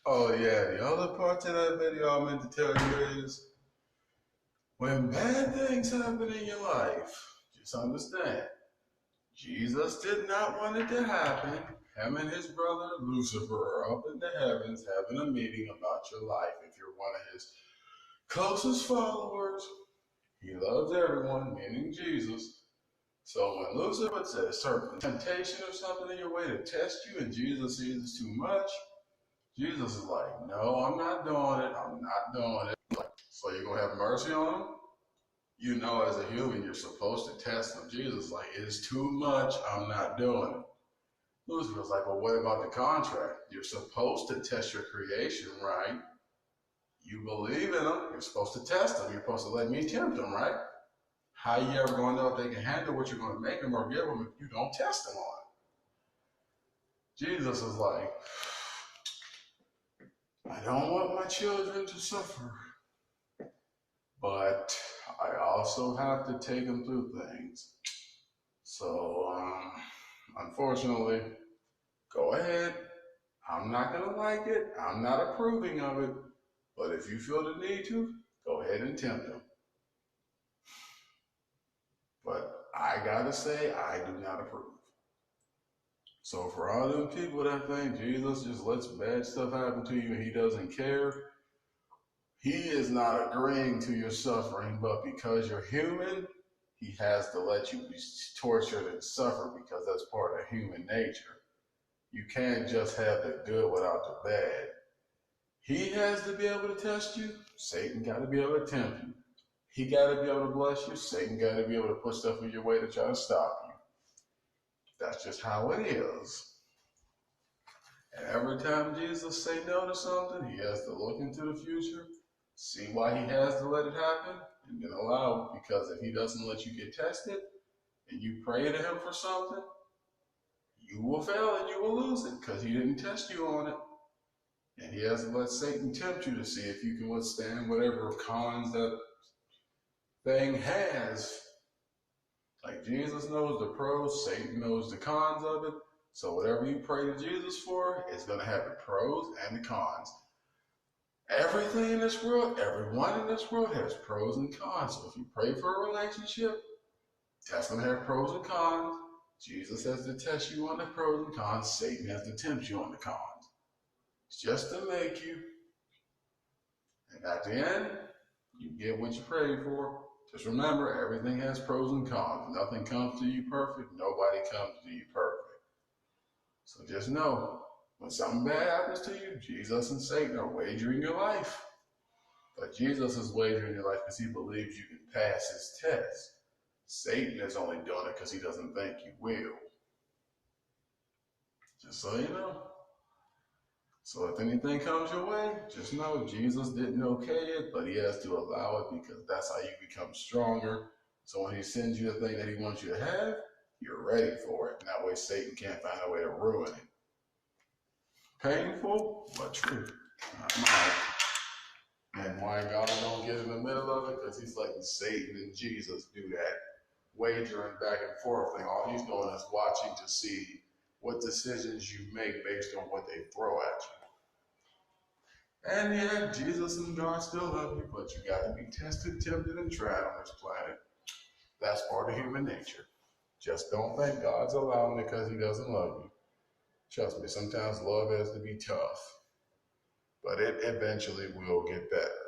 Oh yeah, the other part to that video I meant to tell you is when bad things happen in your life, just understand Jesus did not want it to happen. Him and his brother Lucifer are up in the heavens having a meeting about your life. If you're one of his closest followers, he loves everyone, meaning Jesus. So when Lucifer puts a certain temptation or something in your way to test you and Jesus sees it's too much, Jesus is like, no, I'm not doing it. I'm not doing it. So you're going to have mercy on him? You know, as a human, you're supposed to test him. Jesus is like, it's too much. I'm not doing it. Lucifer's like, well, what about the contract? You're supposed to test your creation, right? You believe in them. You're supposed to test them. You're supposed to let me tempt them, right? How you ever going to know if they can handle what you're going to make them or give them if you don't test them on it? Jesus is like, I don't want my children to suffer, but I also have to take them through things. So, unfortunately, go ahead. I'm not going to like it. I'm not approving of it. But if you feel the need to, go ahead and tempt them. But I got to say, I do not approve. So for all them people that think Jesus just lets bad stuff happen to you and he doesn't care, he is not agreeing to your suffering, but because you're human, he has to let you be tortured and suffer because that's part of human nature. You can't just have the good without the bad. He has to be able to test you. Satan got to be able to tempt you. He got to be able to bless you. Satan got to be able to put stuff in your way to try to stop you. That's just how it is. And every time Jesus say no to something, he has to look into the future, see why he has to let it happen, and then allow it. Because if he doesn't let you get tested, and you pray to him for something, you will fail and you will lose it because he didn't test you on it. And he has to let Satan tempt you to see if you can withstand whatever cons that thing has. Like Jesus knows the pros, Satan knows the cons of it. So whatever you pray to Jesus for, it's going to have the pros and the cons. Everything in this world, everyone in this world has pros and cons. So if you pray for a relationship, that's going to have pros and cons. Jesus has to test you on the pros and cons. Satan has to tempt you on the cons. It's just to make you. And at the end, you get what you prayed for. Just remember, everything has pros and cons. Nothing comes to you perfect. Nobody comes to you perfect. So just know, when something bad happens to you, Jesus and Satan are wagering your life. But Jesus is wagering your life because he believes you can pass his test. Satan is only doing it because he doesn't think you will. Just so you know. So if anything comes your way, just know Jesus didn't okay it, but he has to allow it because that's how you become stronger. So when he sends you the thing that he wants you to have, you're ready for it. And that way Satan can't find a way to ruin it. Painful, but true. And why God don't get in the middle of it? Because he's letting Satan and Jesus do that wagering back and forth thing. All he's doing is watching to see what decisions you make based on what they throw at you. And yeah, Jesus and God still love you, but you got to be tested, tempted, and tried on this planet. That's part of human nature. Just don't think God's allowing it because he doesn't love you. Trust me, sometimes love has to be tough, but it eventually will get better.